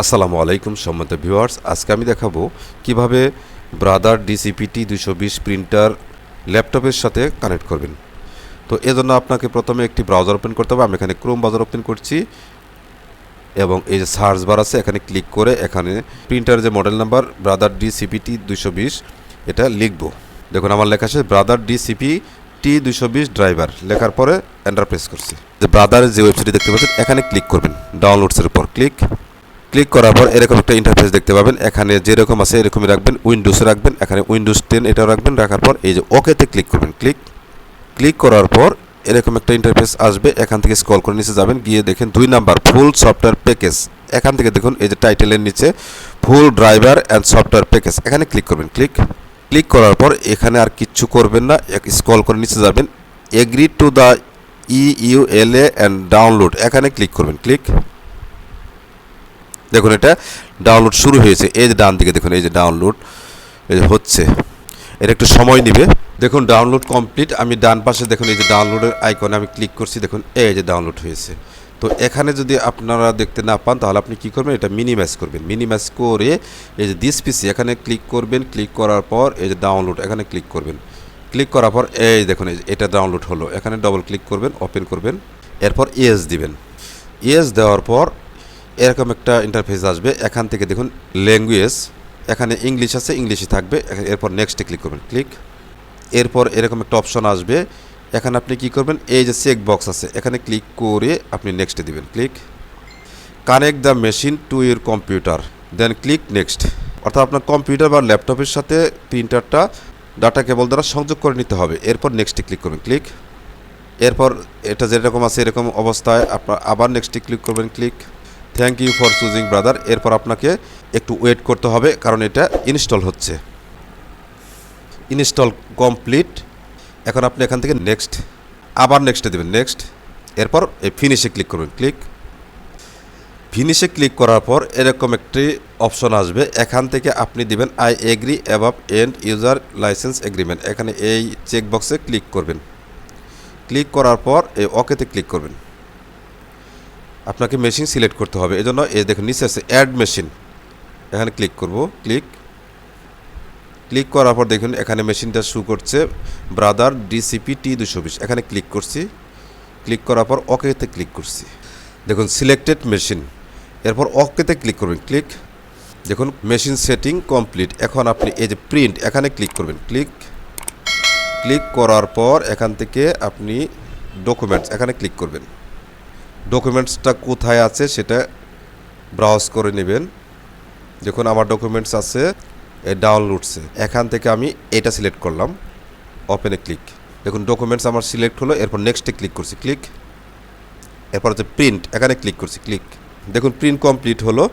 আসসালামু আলাইকুম সম্মানিত ভিউয়ার্স, আজকে আমি দেখাবো কিভাবে ব্রাদার ডিসিপিটি 220 প্রিন্টার ল্যাপটপের সাথে কানেক্ট করবেন। তো এজন্য আপনাকে প্রথমে একটি ব্রাউজার ওপেন করতে হবে। আমি এখানে ক্রোম ব্রাউজার ওপেন করছি এবং এই যে সার্চ বার আছে এখানে ক্লিক করে এখানে প্রিন্টার যে মডেল নাম্বার ব্রাদার ডিসিপিটি 220 এটা লিখব। দেখুন আমার লেখা আছে ব্রাদার ডিসিপিটি 220 ড্রাইভার, লেখার পরে এন্টার প্রেস করছি। যে ব্রাদারের যে ওয়েবসাইট দেখতে পাচ্ছেন এখানে ক্লিক করবেন, ডাউনলোডসের উপর ক্লিক করার পর এরকম একটা ইন্টারফেস দেখতে পাবেন। এখানে যেরকম আছে এরকমই রাখবেন, উইন্ডোজে রাখবেন, এখানে উইন্ডোজ 10 এটাও রাখবেন। রাখার পর এই যে ওকেতে ক্লিক করবেন। ক্লিক করার পর এরকম একটা ইন্টারফেস আসবে। এখান থেকে স্ক্রল করে নিচে যাবেন, গিয়ে দেখেন 2 নাম্বার ফুল সফটওয়্যার প্যাকেজ। এখান থেকে দেখুন এই যে টাইটেলের নিচে ফুল ড্রাইভার অ্যান্ড সফটওয়্যার প্যাকেজ, এখানে ক্লিক করবেন। ক্লিক করার পর এখানে আর কিচ্ছু করবেন না, স্ক্রল করে নিচে যাবেন, agree to the ULA and download, এখানে ক্লিক করবেন। দেখুন এটা ডাউনলোড শুরু হয়েছে। এই যে ডান দিকে দেখুন এই যে ডাউনলোড এই হচ্ছে, এটা একটু সময় নেবে। দেখুন ডাউনলোড কমপ্লিট। আমি ডান পাশে দেখুন এই যে ডাউনলোডের আইকনে আমি ক্লিক করছি, দেখুন এই যে ডাউনলোড হয়েছে। তো এখানে যদি আপনারা দেখতে না পান তাহলে আপনি কী করবেন, এটা মিনিমাইজ করবেন। মিনিমাইজ করে এই যে দিস পিসি এখানে ক্লিক করবেন। ক্লিক করার পর এই যে ডাউনলোড এখানে ক্লিক করবেন। ক্লিক করার পর এই দেখুন এটা ডাউনলোড হলো। এখানে ডবল ক্লিক করবেন, ওপেন করবেন, এরপর ইয়েস দিবেন। ইয়েস দেওয়ার পর এরকম একটা ইন্টারফেস আসবে। এখান থেকে দেখুন ল্যাঙ্গুয়েজ, এখানে ইংলিশ আছে, ইংলিশে থাকবে। এরপর নেক্সটে ক্লিক করবেন। এরপর এরকম একটা অপশন আসবে। এখানে আপনি কি করবেন, এই যে চেক বক্স আছে এখানে ক্লিক করে আপনি নেক্সটে দিবেন। Connect the machine to your computer, then click next. অর্থাৎ আপনার কম্পিউটার বা ল্যাপটপের সাথে প্রিন্টারটা ডাটা কেবল দ্বারা সংযোগ করে নিতে হবে। এরপর নেক্সটে ক্লিক করবেন। এরপর এটা যেরকম আছে এরকম অবস্থায় আপনার আবার নেক্সটে ক্লিক করবেন। Thank you for choosing Brother. এরপর আপনাকে একটু ওয়েট করতে হবে কারণ এটা ইনস্টল হচ্ছে। Install complete. এখন আপনি এখান থেকে নেক্সট, আবার নেক্সটে দেবেন, এরপর এই ফিনিশে ক্লিক করবেন। ফিনিশে ক্লিক করার পর এরকম একটি অপশন আসবে। এখান থেকে আপনি দিবেন I agree above and user licence agreement, এখানে এই চেকবক্সে ক্লিক করবেন। ক্লিক করার পর এই ওকেতে ক্লিক করবেন। আপনাকে মেশিন সিলেক্ট করতে হবে, এজন্য এই দেখুন নিচে আছে অ্যাড মেশিন, এখানে ক্লিক করব। ক্লিক করার পর দেখুন এখানে মেশিনটা শো করছে ব্রাদার ডিসিপিটি 220, এখানে ক্লিক করছি। ক্লিক করার পর ওকেতে ক্লিক করছি। দেখুন সিলেক্টেড মেশিন, এরপর ওকেতে ক্লিক করবেন। দেখুন মেশিন সেটিং কমপ্লিট। এখন আপনি এই যে প্রিন্ট এখানে ক্লিক করবেন। ক্লিক করার পর এখান থেকে আপনি ডকুমেন্টস এখানে ক্লিক করবেন। ডকুমেন্টসটা কোথায় আছে সেটা ব্রাউজ করে নেবেন। দেখুন আমার ডকুমেন্টস আছে ডাউনলোডসে, এখান থেকে আমি এটা সিলেক্ট করলাম, ওপেনে দেখুন ডকুমেন্টস আমার সিলেক্ট হলো। এরপর নেক্সটে ক্লিক করছি। এরপর হচ্ছে প্রিন্ট, এখানে ক্লিক করছি। দেখুন প্রিন্ট কমপ্লিট হলো।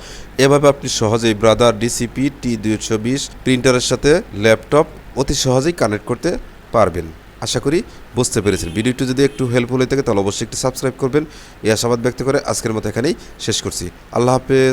এভাবে আপনি সহজেই ব্রাদার ডিসিপিটি 220 প্রিন্টারের সাথে ল্যাপটপ অতি সহজেই কানেক্ট করতে পারবেন। আশা করি বুঝতে পেরেছেন। ভিডিওটি যদি একটু হেল্পফুল হয়ে থাকে তাহলে অবশ্যই একটু সাবস্ক্রাইব করবেন। এই আশাবাদ ব্যক্ত করে আজকের মতো এখানেই শেষ করছি। আল্লাহ হাফেজ।